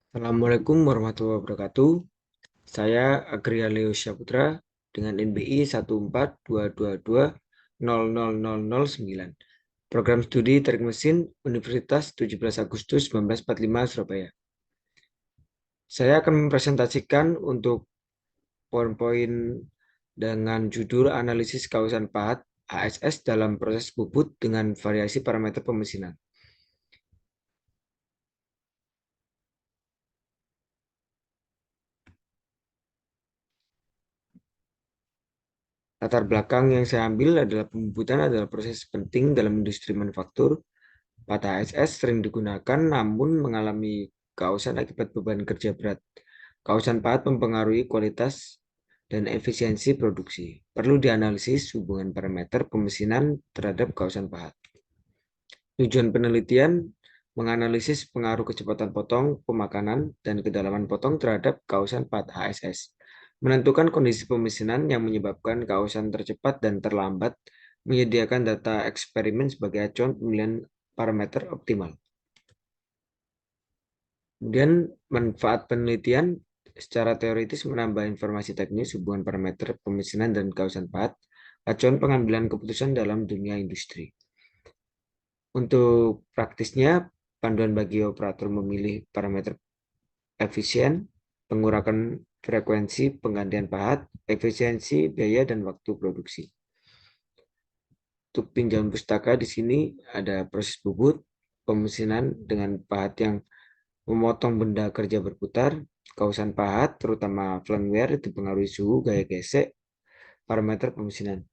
Assalamualaikum warahmatullahi wabarakatuh. Saya Agria Leo Syaputra dengan NBI 14222000009. Program Studi Teknik Mesin Universitas 17 Agustus 1945 Surabaya. Saya akan mempresentasikan untuk poin-poin dengan judul analisis kawasan pahat ASS dalam proses bubut dengan variasi parameter pemesinan. Latar belakang yang saya ambil adalah pembubutan adalah proses penting dalam industri manufaktur. Pada ASS sering digunakan namun mengalami kausan akibat beban kerja berat. Kausan pahat mempengaruhi kualitas dan efisiensi produksi. Perlu dianalisis hubungan parameter pemesinan terhadap kausan pahat. Tujuan penelitian menganalisis pengaruh kecepatan potong, pemakanan, dan kedalaman potong terhadap kausan pahat ASS. Menentukan kondisi pemesinan yang menyebabkan kausan tercepat dan terlambat, menyediakan data eksperimen sebagai acuan pemilihan parameter optimal. Kemudian manfaat penelitian secara teoritis menambah informasi teknis hubungan parameter pemesinan dan kausan pahat, acuan pengambilan keputusan dalam dunia industri. Untuk praktisnya, panduan bagi operator memilih parameter efisien, pengurangan frekuensi penggantian pahat, efisiensi biaya dan waktu produksi. Untuk pinjaman pustaka di sini ada proses bubut, pemesinan dengan pahat yang memotong benda kerja berputar, kausan pahat, terutama flank wear, dipengaruhi suhu, gaya gesek, parameter pemesinan.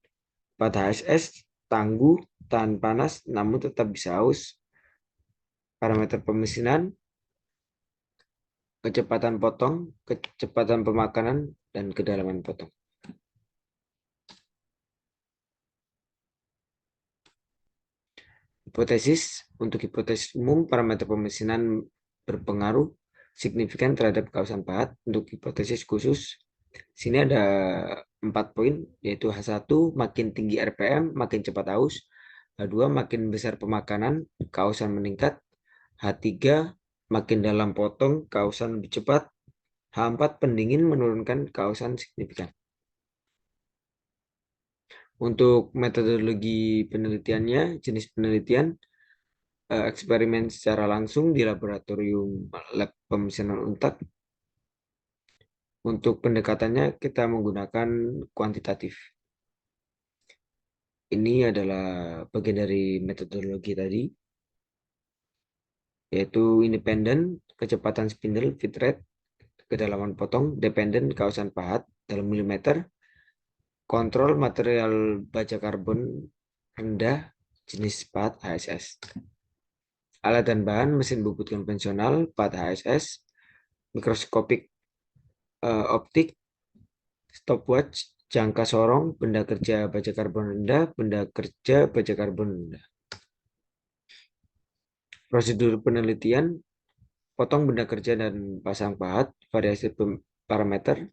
Pada HSS, tangguh, tahan panas, namun tetap bisa aus, parameter pemesinan, kecepatan potong, kecepatan pemakanan, dan kedalaman potong. Hipotesis, untuk hipotesis umum, parameter pemesinan berpengaruh signifikan terhadap kausan pahat. Untuk hipotesis khusus, sini ada 4 poin, yaitu H1, makin tinggi RPM, makin cepat aus. H2, makin besar pemakanan, kausan meningkat. H3, makin dalam potong, kausan lebih cepat. H4, pendingin menurunkan kausan signifikan. Untuk metodologi penelitiannya, jenis penelitian, eksperimen secara langsung di laboratorium lab pemesinan Untak. Untuk pendekatannya kita menggunakan kuantitatif. Ini adalah bagian dari metodologi tadi, yaitu independen, kecepatan spindle, fit rate, kedalaman potong, dependen, kausan pahat dalam milimeter, kontrol material baja karbon rendah, jenis pahat HSS. Alat dan bahan mesin bubut konvensional, pahat HSS, mikroskopik optik, stopwatch, jangka sorong, benda kerja baja karbon rendah, benda kerja baja karbon rendah. Prosedur penelitian, potong benda kerja dan pasang pahat, variasi parameter,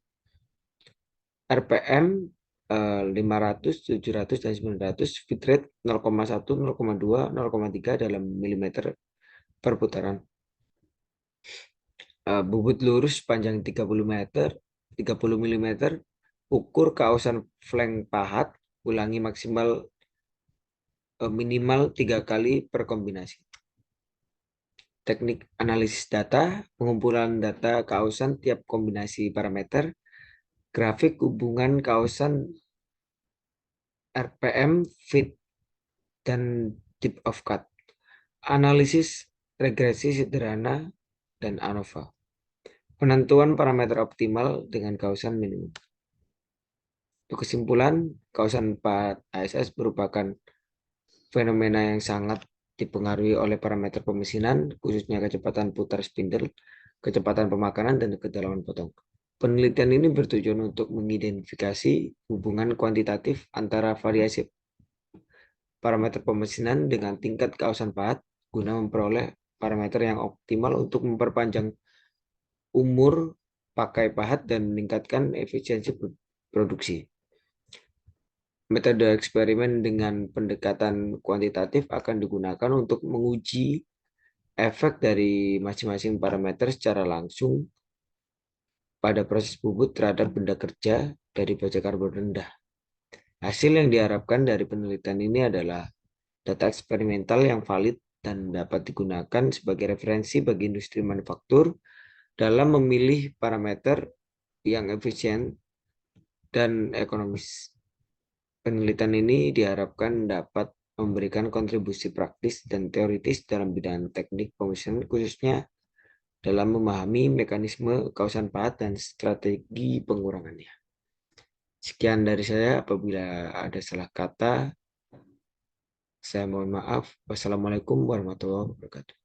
RPM 500, 700, dan 900, fit rate 0,1, 0,2, 0,3 dalam milimeter per putaran. Bubut lurus panjang 30 meter, 30 mm, ukur kausan flank pahat, ulangi minimal 3 kali per kombinasi. Teknik analisis data, pengumpulan data kausan tiap kombinasi parameter, grafik hubungan kausan RPM, fit, dan tip of cut, analisis regresi sederhana, dan ANOVA. Penentuan parameter optimal dengan kausan minimum. Untuk kesimpulan, kausan pahat ASS merupakan fenomena yang sangat dipengaruhi oleh parameter pemesinan, khususnya kecepatan putar spindle, kecepatan pemakanan, dan kedalaman potong. Penelitian ini bertujuan untuk mengidentifikasi hubungan kuantitatif antara variasi parameter pemesinan dengan tingkat kausan pahat guna memperoleh parameter yang optimal untuk memperpanjang umur pakai pahat dan meningkatkan efisiensi produksi. Metode eksperimen dengan pendekatan kuantitatif akan digunakan untuk menguji efek dari masing-masing parameter secara langsung pada proses bubut terhadap benda kerja dari baja karbon rendah. Hasil yang diharapkan dari penelitian ini adalah data eksperimental yang valid dan dapat digunakan sebagai referensi bagi industri manufaktur dalam memilih parameter yang efisien dan ekonomis. Penelitian ini diharapkan dapat memberikan kontribusi praktis dan teoritis dalam bidang teknik pemesanan, khususnya dalam memahami mekanisme kausan pahat dan strategi pengurangannya. Sekian dari saya. Apabila ada salah kata, saya mohon maaf. Wassalamualaikum warahmatullahi wabarakatuh.